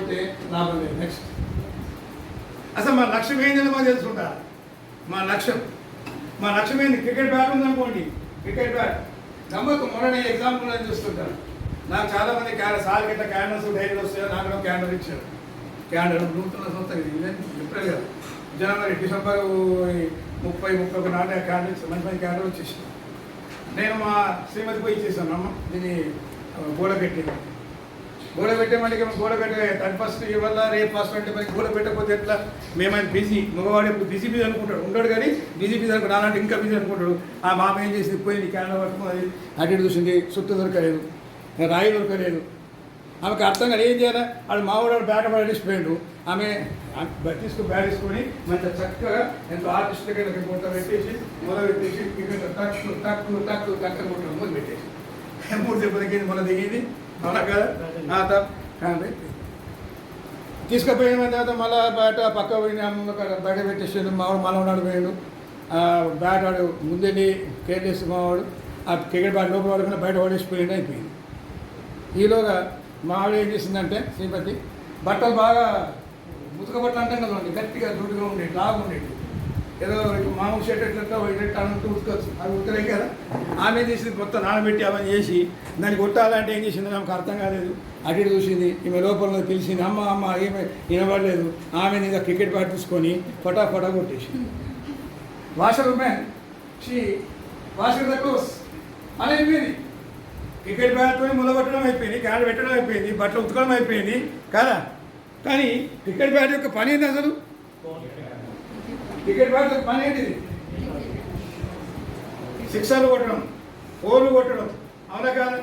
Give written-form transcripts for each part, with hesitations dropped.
కొడితే లాభం లేదు. నెక్స్ట్ అసలు మా లక్ష్యం ఏంటని మాకు తెలుసుకుంటారు. మా లక్ష్యం ఏంటి? క్రికెట్ బ్యాట్ ఉందనుకోండి, క్రికెట్ బ్యాట్ గమ్మత్తు మొన్న ఎగ్జాంపుల్ అని చూస్తుంటారు. నాకు చాలామంది సార్ గిట్ట క్యాండల్స్ డైరీలు వస్తాయో నాకు క్యాండల్ ఇచ్చారు. క్యాండల్ నూతన సంస్థ ఏప్రిల్ కదా, జనవరి డిసెంబర్ 30-31 నాటి క్యాండిల్స్ మంచి మంచి క్యాండిల్ వచ్చేసాను. నేను మా శ్రీమతి పోయి ఇచ్చేసాను. అమ్మ దీన్ని గోడ పెట్టే మళ్ళీ గోడ పెట్టే 31st ఇవాళ రేపు ఫస్ట్ అంటే మనకి గోడ పెట్టకపోతే ఎట్లా? మేమైనా బిజీ, మగవాడు ఎప్పుడు బిజీ అనుకుంటాడు, ఉంటాడు కానీ బిజీ అనుకుంటాడు. అలాంటి ఇంకా బిజీ అనుకుంటాడు. ఆ మామ ఏం చేసింది, పోయింది క్యాండల్ పట్టుకుని అటు ఇటు చూసింది, చుట్టూ దొరకలేదు, రాయి దొరకలేదు. ఆమెకు అర్థం కాదు ఏం చేయాలి. వాడు మావాడు బ్యాట్ పడేసిపోయాడు. ఆమె బ్యాట్ తీసుకొని మంచిగా చక్కగా ఎంతో ఆర్టిస్ట్ దగ్గర కొట్ట పెట్టేసి మొదలుపెట్టేసి టక్కు టక్కు టక్కు టక్కన కొట్టడం మొదలు పెట్టేసి 3 దెబ్బలకి మొదలు దిగింది. అవునా కదా? తీసుకుపోయిన తర్వాత మళ్ళీ బయట పక్క పోయిన బయట పెట్టేసాడు. మావాడు మళ్ళీ ఉన్నాడు పోయాడు. బ్యాట్ వాడు ముందెళ్ళి కేర్లేసి మావాడు ఆ క్రికెట్ బ్యాట్ లోపల పడుకుని బయట పడేసిపోయింది. అయిపోయింది. ఈలోగా మా ఆవిడ ఏం చేసిందంటే శ్రీమతి బట్టలు బాగా ముతక బట్టలు అంటాం కదండి, గట్టిగా దూడుగా ఉండేది, లాగా ఉండేది. ఏదో మామూలు షర్ట్ ఎట్లా అన్నట్టు ఉతకొచ్చు, అవి ఉతలే కదా. ఆమె చేసింది మొత్తం నానబెట్టి అవన్నీ చేసి దాన్ని కొట్టాలంటే ఏం చేసింది నాకు అర్థం కాలేదు. అటు ఇటు చూసింది. ఈమె లోపల పిలిచింది, అమ్మ ఏమి వినబడలేదు. ఆమె ఇంకా క్రికెట్ బ్యాట్ తీసుకొని ఫటాఫటా కొట్టేసింది. Washer man washer the close అని అయిపోయింది. క్రికెట్ బ్యాట్తో మొదలుపెట్టడం అయిపోయింది, క్యాడ్ పెట్టడం అయిపోయింది, బట్టలు ఉతకడం అయిపోయింది కదా. కానీ క్రికెట్ బ్యాట్ యొక్క పని ఏంటి అసలు? క్రికెట్ బ్యాట్ యొక్క పని ఏంటిది? సిక్సర్లు కొట్టడం, 4లు కొట్టడం. అవునా కాదా?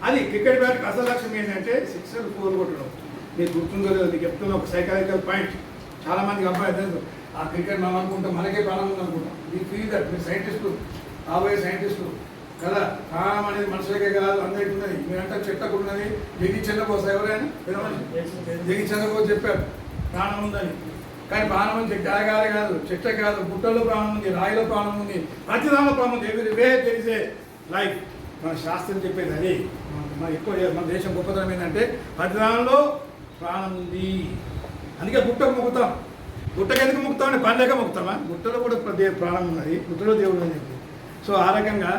అది క్రికెట్ బ్యాట్కి అసలు లక్ష్యం ఏంటంటే 6, 4 కొట్టడం. మీకు గుర్తుందో లేదు, మీకు చెప్తున్న ఒక సైకాలజికల్ పాయింట్. చాలామందికి అబ్బాయి తెలుసు, ఆ క్రికెట్ మనం అనుకుంటాం మనకే ప్రాణం ఉంది అనుకుంటాం. మీకు ఫీల్ దట్ మీరు సైంటిస్టులు, కాబోయే సైంటిస్టులు కదా. ప్రాణం అనేది మనుషులకే కాదు, అందరికీ ఉన్నది. మీరంటే చెట్టకు ఉన్నది. జగి చంద్రబోస్ ఎవరైనా జగి చంద్రబోస్ చెప్పారు ప్రాణం ఉందని. కానీ ప్రాణం ఉంది గాలి కాదు, చెట్ట కాదు, గుట్టలో ప్రాణం ఉంది, రాయిలో ప్రాణం ఉంది, ప్రతి దానిలో ప్రాణం ఉంది. ఎవరి వే తెలిసే లైఫ్. మన శాస్త్రం చెప్పేది అది. మన ఎక్కువ మన దేశం గొప్పతనం ఏంటంటే ప్రతి దానిలో ప్రాణం ఉంది. అందుకే గుట్టకు మొక్కుతాం. గుట్టకు ఎందుకు మొక్కుతాం అంటే పని లేక మొక్కుతామా? గుట్టలో కూడా ప్రాణం ఉన్నది, గుట్టలో దేవుడు అని చెప్పి. సో ఆ రకంగా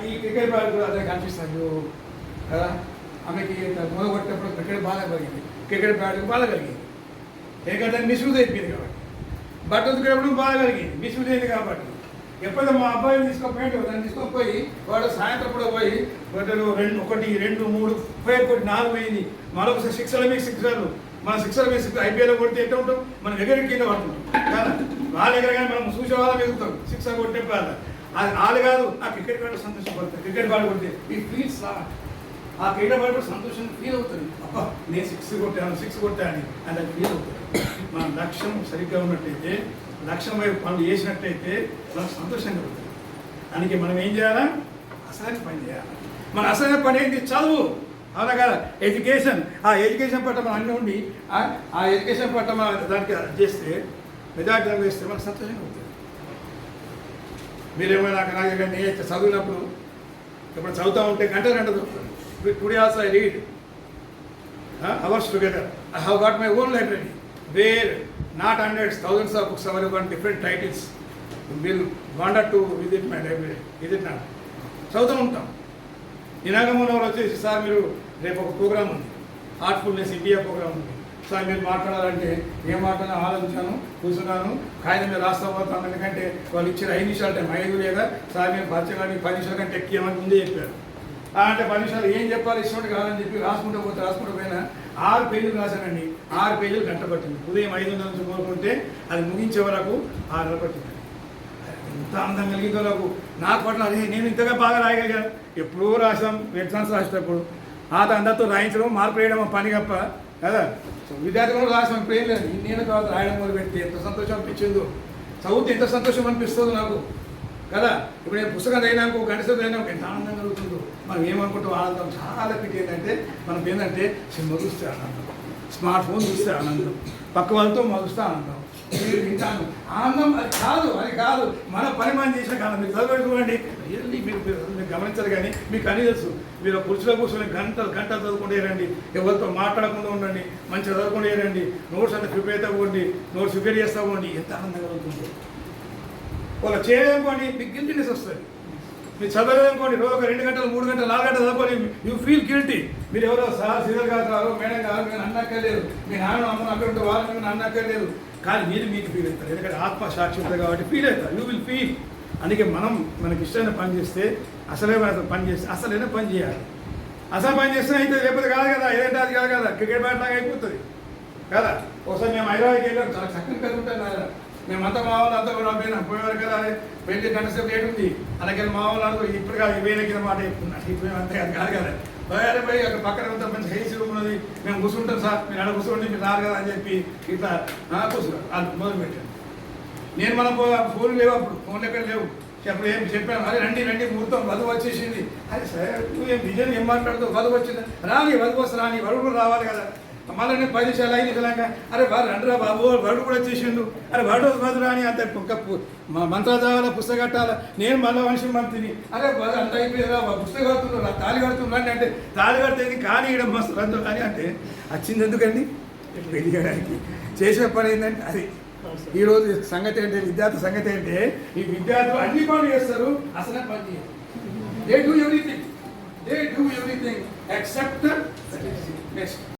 ఈ క్రికెట్ బ్యాట్ కూడా అదే కనిపిస్తాడు కదా. ఆమెకి మొదలుకొట్టినప్పుడు క్రికెట్ బాగా కలిగింది, క్రికెట్ బ్యాట్కి బాగా కలిగింది. ఎందుకంటే మిస్యూజ్ అయిపోయింది కాబట్టి. బట్టలు ఉతికేటప్పుడు బాగా కలిగింది, మిస్యూజ్ అయింది కాబట్టి. ఎప్పుడైతే మా అబ్బాయిని తీసుకుపోయాడు, దాన్ని తీసుకొని వాడు సాయంత్రం కూడా పోయి బట్టలు 1, 2, 3 పోయి 4 అయింది. మరొకసారి 6ల మీద 6 మన 6ల మీద 6 ఐపీఎల్లో కొడితే ఎట్లా ఉంటాం? మనం ఎగరికి కింద పడుతుంటాం కదా. వాళ్ళ దగ్గర కానీ మనం చూసే వాళ్ళం ఎగురుతాం. 6 కొట్టే వాళ్ళ అది వాళ్ళు కాదు. ఆ క్రికెట్ బ్యాట్ సంతోషపడతారు. క్రికెట్ బాల్ కొడితే ఈ ఫీల్స్ ఆ క్రికెట్ బాల్ కూడా సంతోషంగా ఫీల్ అవుతుంది. అబ్బా నేను 6 కొట్టాను అని అది ఫీల్ అవుతుంది. మన లక్ష్యం సరిగ్గా ఉన్నట్టయితే, లక్ష్యం వైపు పనులు చేసినట్టయితే మనకు సంతోషంగా ఉంటుంది. అందుకే మనం ఏం చేయాలా? అసలైన పని చేయాలి. మన అసలైన పని ఏంటి? చదువు. అవునా కదా? ఎడ్యుకేషన్. ఆ ఎడ్యుకేషన్ పట్ల మనం అన్నీ ఉండి ఆ ఎడ్యుకేషన్ పట్ల మనం దానికి చేస్తే మెజార్టీ వేస్తే మనకు సంతోషంగా ఉంటుంది. మీరేమైనా నాకు నేను చదివినప్పుడు ఇప్పుడు చదువుతూ ఉంటే గంట చదువుతాను. Today also I read hours together. I have got my own library where not hundreds, thousands of books available on different titles. Will wonder to visit my library. Visit not చదువుతూ ఉంటాం. నినాగమూలంలో వచ్చేసి సార్ మీరు రేపు ఒక programme ఉంది, Heartfulness India programme ఉంది sir, మీరు మాట్లాడాలంటే ఏం మాట్లాడాలో ఆలోచించాను, కూర్చున్నాను, కాగితం మీద రాస్తా పోతాను. ఎందుకంటే వాళ్ళు ఇచ్చిన 5 నిమిషాలు టైం, 5 లేదా సార్ మేము పరిచయం 10 నిమిషాల కంటే ఎక్కియమని ముందే చెప్పారు. అంటే 10 నిమిషాలు ఏం చెప్పాలి ఇష్టం కాదని చెప్పి రాసుకుంటూ పోయినా 6 పేజీలు రాశానండి. 6 పేజీలు గంట పట్టింది. ఉదయం 5:00 నుంచి కోరుకుంటే అది ముగించే వరకు 6 గంటలు పట్టింది. ఎంత అందం కలిగిందో నాకు పట్ల అదే నేను ఇంతగా బాగా రాయగలిగాను. ఎప్పుడూ రాసాం ఎగ్జామ్స్ రాసేటప్పుడు. అందరితో రాయించడం, మార్పు వేయడం పని గప్ప కదా. విద్యార్థులు రాసాం, ఇప్పుడు ఏం లేదు. నేను తర్వాత రాయడం మొదలు పెడితే ఎంత సంతోషం అనిపించిందో, చదివితే ఎంత సంతోషం అనిపిస్తుందో నాకు కదా. ఇప్పుడు నేను పుస్తకం చదివినాక ఒక గంట సేపు అయినా ఎంత ఆనందం కలుగుతుందో. మనం ఏమనుకుంటాం? ఆనందం చాలా పిట్టి ఏంటంటే మనకి ఏంటంటే సినిమా చూస్తే ఆనందం, స్మార్ట్ ఫోన్ చూస్తే ఆనందం, పక్క వాళ్ళతో మలుస్తే ఆనందం, వింటాను ఆనందం. అది కాదు మన పని మనం చేసిన కాలం. మీరు చదువుకోండి, రియల్లీ మీరు గమనించాలి. కానీ మీకు అన్నీ తెలుసు. మీరు కుర్చీలో కూర్చొని గంటలు చదువుకుంటూ రండి, ఎవరితో మాట్లాడకుండా ఉండండి, మంచిగా చదువుకుంటూ రండి, నోట్స్ అంతా ప్రిపేర్ అవుతా ఉండి, నోట్స్ ప్రిపేర్ చేస్తూ ఉండి, ఎంత ఆనందంగా ఉంటుంది. వాళ్ళ చేయలేనుకోండి మీకు గిల్టీనెస్ వస్తుంది. మీరు చదవలేదనుకోండి, రోజు ఒక 2 గంటలు 3 గంటలు 4 గంటలు చదువుకొని యూ ఫీల్ గిల్టీ. మీరు ఎవరో సార్ సీనియర్ గారు మేడం గారు మీరు అన్నక్కర్లేదు, మీ నాన్న అమ్మను అక్కడ ఉంటే వాళ్ళు మీరు అన్నక్కర్లేదు, కానీ మీరు మీకు ఫీల్ అవుతారు. ఎందుకంటే ఆత్మ సాక్షి ఉంటుంది కాబట్టి ఫీల్ అవుతారు, యూ విల్ ఫీల్. అందుకే మనకి ఇష్టమైన పని చేస్తే అసలైన పని చేయాలి. అసలు పని చేస్తే అయితే లేకపోతే కాదు కదా, ఏదంటే అది కాదు కదా, క్రికెట్ బ్యాట్ లాగా అయిపోతుంది కదా. ఒకసారి మేము హైదరాబాద్కి వెళ్ళాం, చాలా చక్కని కథ ఉంటాను ఆయన. మేమంతా మా వాళ్ళు అంతా కూడా పోయేవారు కదా, పెళ్లి గంట సేపు లేట్ ఉంది, అలాగే మా వాళ్ళు అనుకో ఇప్పుడు కాదు 1000 కింద మాట చెప్తున్నాను, ఇప్పుడు అంతే అది కాదు కదా. పోయి అక్కడ పక్కన అంతా మంచి హైసీ రూమ్ ఉన్నది, మేము కూర్చుంటాం సార్, మీరు అక్కడ కూర్చోండి, మీరు రారు కదా అని చెప్పి ఇట్లా కూర్చున్నారు. వాళ్ళు మొదలు పెట్టాను. నేను మనం ఫోన్లు లేవు, అప్పుడు ఫోన్లు ఎక్కడ లేవు. అప్పుడు ఏం చెప్పాను, అరే రండి ముహూర్తం వధువు వచ్చేసింది. అరే సార్ నువ్వేం నిజం ఏం మాట్లాడుతావు, వధువు వచ్చింది రాని, వధువు వస్తే రాని, వరుడు కూడా రావాలి కదా. మళ్ళీ నేను 10 నిమిషాలు 5 నిమిషాలు అరే వారు రండిరా బాబు, వరుడు కూడా వచ్చేసిండు, అరే వరుడు వధు రాని అంత మంత్రాలు చదవాలా, పుస్తకం కట్టాలా, నేను మళ్ళీ మనిషి మంత్రిని, అరే అంత అయిపోయిందిరా పుస్తకం కడుతున్నారు, తాళి కడుతున్నాను అంటే తాళి కడితేది కానీ ఇక్కడ మస్తు రందు కానీ అంటే వచ్చింది ఎందుకండి పెళ్లి చేయడానికి. చేసే పని ఏంటంటే అది. ఈరోజు సంగతి ఏంటి, విద్యార్థి సంగతి ఏంటే, ఈ విద్యార్థులు అన్ని పనులు చేస్తారు, అసలే పని చేయరు. They do everything except next.